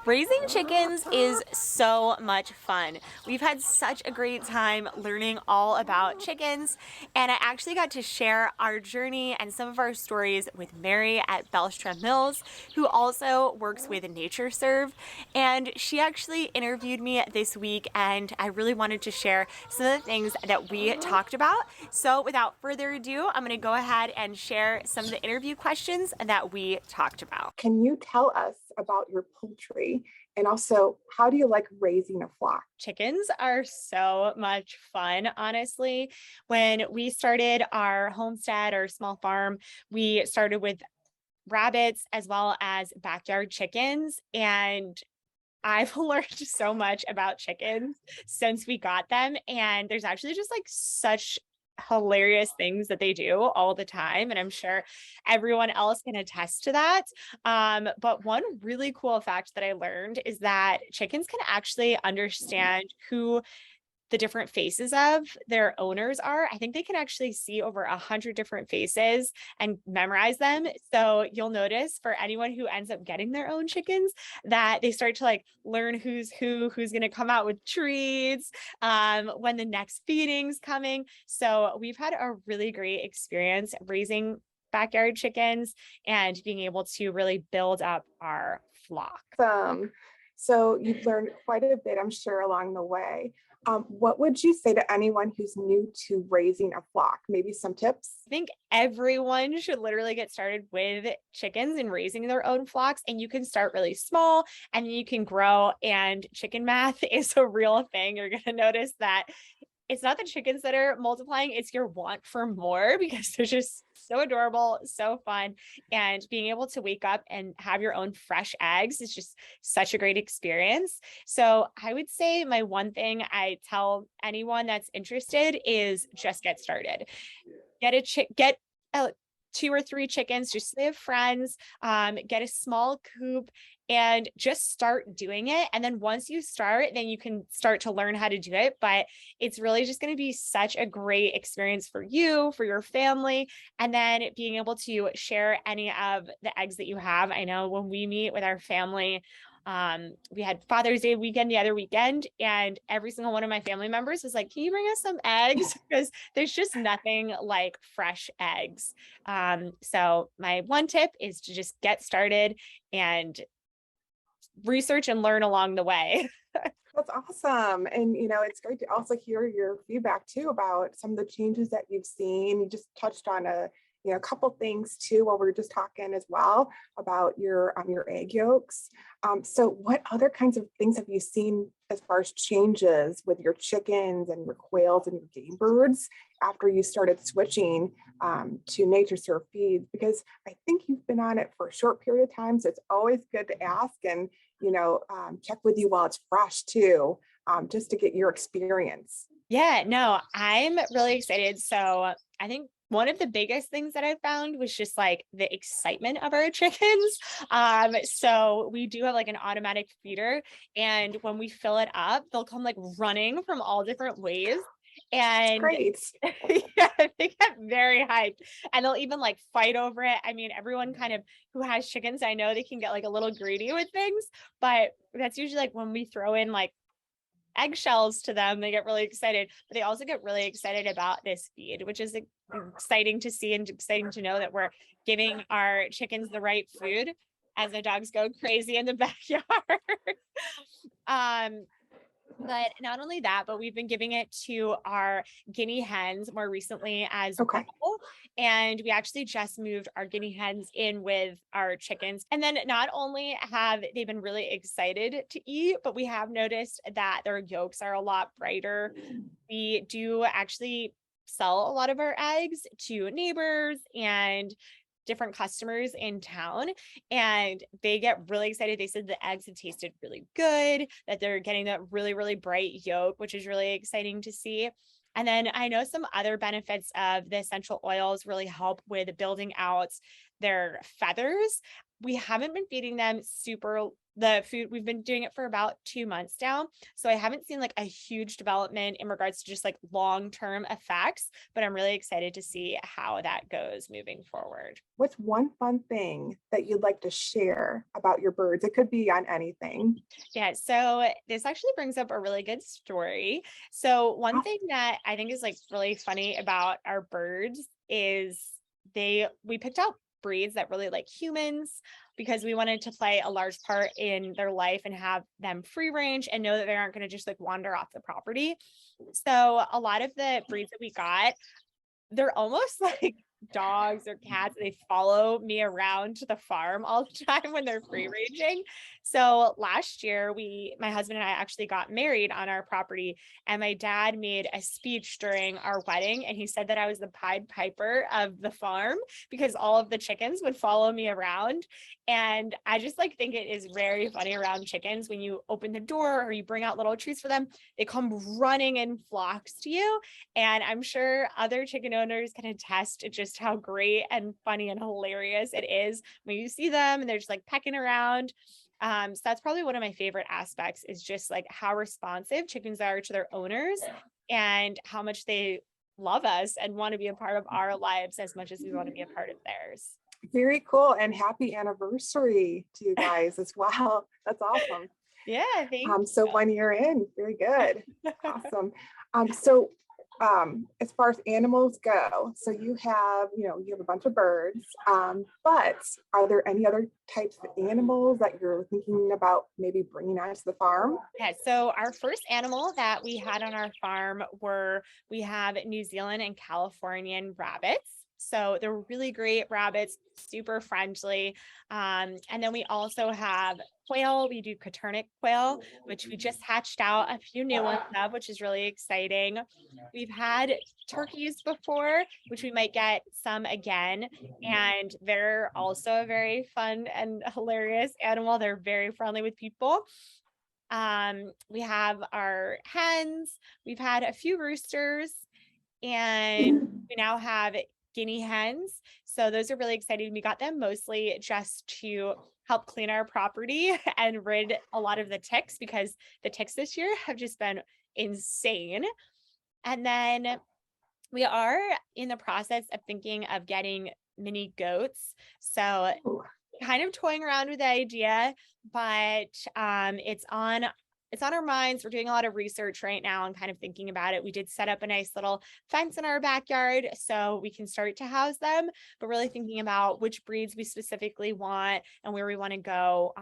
Raising chickens is so much fun. We've had such a great time learning all about chickens, and I actually got to share our journey and some of our stories with Mary at Belsta Mills, who also works with NatureServe, and she actually interviewed me this week, and I really wanted to share some of the things that we talked about. So without further ado, I'm going to go ahead and share some of the interview questions that we talked about. Can you tell us about your poultry? And also, how do you like raising a flock? Chickens are so much fun, honestly. When we started our homestead or small farm, we started with rabbits as well as backyard chickens. And I've learned so much about chickens since we got them. And there's actually just like such hilarious things that they do all the time. And I'm sure everyone else can attest to that. But one really cool fact that I learned is that chickens can actually understand who the different faces of their owners are. I think they can actually see over 100 different faces and memorize them. So you'll notice for anyone who ends up getting their own chickens that they start to like learn who's who's going to come out with treats, when the next feeding's coming. So we've had a really great experience raising backyard chickens and being able to really build up our flock. Um, so you've learned quite a bit, I'm sure, along the way. What would you say to anyone who's new to raising a flock? Maybe some tips? I think everyone should literally get started with chickens and raising their own flocks. And you can start really small and you can grow. And chicken math is a real thing. You're going to notice that it's not the chickens that are multiplying, it's your want for more because they're just so adorable, so fun. And being able to wake up and have your own fresh eggs is just such a great experience. So I would say my one thing I tell anyone that's interested is just get started. Get two or three chickens just so they have friends, get a small coop and just start doing it. And then once you start, then you can start to learn how to do it. But it's really just going to be such a great experience for you, for your family, and then being able to share any of the eggs that you have. I know when we meet with our family, we had Father's Day weekend the other weekend, and every single one of my family members was like, can you bring us some eggs? Because there's just nothing like fresh eggs. So my one tip is to just get started and research and learn along the way. That's awesome. And, it's great to also hear your feedback too about some of the changes that you've seen. You just touched on a couple things too while we were just talking as well about your egg yolks. So what other kinds of things have you seen as far as changes with your chickens and your quails and your game birds after you started switching to NatureServe Feed? Because I think you've been on it for a short period of time, so it's always good to ask and check with you while it's fresh too, just to get your experience. Yeah, no, I'm really excited. So I think one of the biggest things that I found was just like the excitement of our chickens. So we do have like an automatic feeder, and when we fill it up, they'll come like running from all different ways. And Great. yeah, they get very hyped and they'll even like fight over it. I mean, everyone kind of who has chickens, I know they can get like a little greedy with things, but that's usually like when we throw in like eggshells to them, they get really excited, but they also get really excited about this feed, which is exciting to see and exciting to know that we're giving our chickens the right food as the dogs go crazy in the backyard. um, but not only that, but we've been giving it to our guinea hens more recently as Okay. well. And we actually just moved our guinea hens in with our chickens. And then not only have they been really excited to eat, but we have noticed that their yolks are a lot brighter. We do actually sell a lot of our eggs to neighbors and different customers in town, and they get really excited. They said the eggs have tasted really good, that they're getting that really, really bright yolk, which is really exciting to see. And then I know some other benefits of the essential oils really help with building out their feathers. We haven't been feeding them super the food, we've been doing it for about 2 months now. So I haven't seen like a huge development in regards to just like long-term effects, but I'm really excited to see how that goes moving forward. What's one fun thing that you'd like to share about your birds? It could be on anything. Yeah, so this actually brings up a really good story. So one Oh, thing that I think is like really funny about our birds is we picked out breeds that really like humans because we wanted to play a large part in their life and have them free range and know that they aren't going to just like wander off the property. So a lot of the breeds that we got, they're almost like dogs or cats. They follow me around to the farm all the time when they're free ranging. So last year, my husband and I actually got married on our property, and my dad made a speech during our wedding, and he said that I was the Pied Piper of the farm because all of the chickens would follow me around. And I just like think it is very funny around chickens when you open the door or you bring out little treats for them, they come running in flocks to you. And I'm sure other chicken owners can attest to just how great and funny and hilarious it is when you see them and they're just like pecking around. So that's probably one of my favorite aspects is just like how responsive chickens are to their owners and how much they love us and want to be a part of our lives as much as we want to be a part of theirs. very cool. And happy anniversary to you guys as well. That's awesome. Yeah, thank So 1 year in, very good. Awesome. So as far as animals go, so you have a bunch of birds, but are there any other types of animals that you're thinking about maybe bringing onto the farm? Yeah, so our first animal that we had on our farm we have New Zealand and Californian rabbits. So they're really great rabbits, super friendly. And then we also have quail. We do Coturnic quail, which we just hatched out a few new ones of, which is really exciting. We've had turkeys before, which we might get some again. And they're also a very fun and hilarious animal. They're very friendly with people. We have our hens, we've had a few roosters, and we now have guinea hens. So those are really exciting. We got them mostly just to help clean our property and rid a lot of the ticks because the ticks this year have just been insane. And then we are in the process of thinking of getting mini goats. So kind of toying around with the idea, but it's on our minds. We're doing a lot of research right now and kind of thinking about it. We did set up a nice little fence in our backyard so we can start to house them, but really thinking about which breeds we specifically want and where we want to go.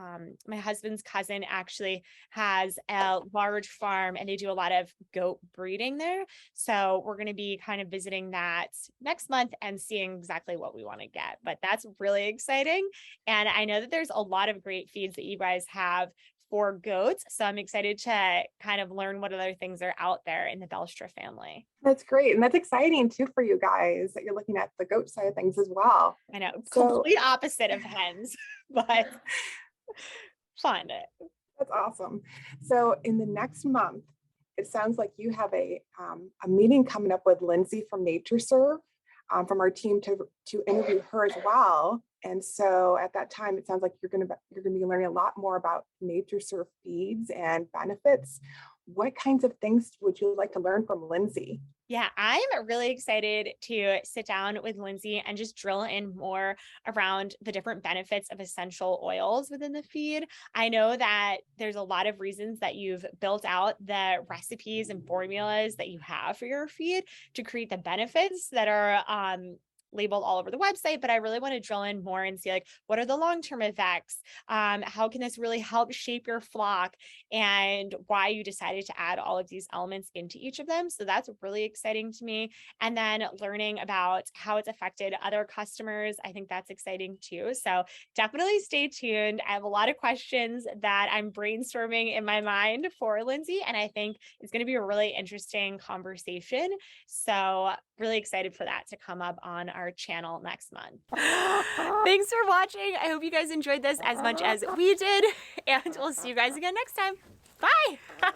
My husband's cousin actually has a large farm and they do a lot of goat breeding there. So we're going to be kind of visiting that next month and seeing exactly what we want to get. But that's really exciting. And I know that there's a lot of great feeds that you guys have for goats. So I'm excited to kind of learn what other things are out there in the Belsta family. That's great. And that's exciting too for you guys that you're looking at the goat side of things as well. I know, So complete opposite of hens, but fun. that's awesome. So in the next month, it sounds like you have a meeting coming up with Lindsay from NatureServe, from our team to interview her as well. And so at that time, it sounds like you're going to be learning a lot more about NatureServe feeds and benefits. What kinds of things would you like to learn from Lindsay? Yeah, I'm really excited to sit down with Lindsay and just drill in more around the different benefits of essential oils within the feed. I know that there's a lot of reasons that you've built out the recipes and formulas that you have for your feed to create the benefits that are labeled all over the website, but I really want to drill in more and see like what are the long-term effects, how can this really help shape your flock, and why you decided to add all of these elements into each of them. So that's really exciting to me. And then learning about how it's affected other customers, I think that's exciting too. So definitely stay tuned. I have a lot of questions that I'm brainstorming in my mind for Lindsay, and I think it's going to be a really interesting conversation. So really excited for that to come up on our channel next month. Thanks for watching. I hope you guys enjoyed this as much as we did, and we'll see you guys again next time. Bye.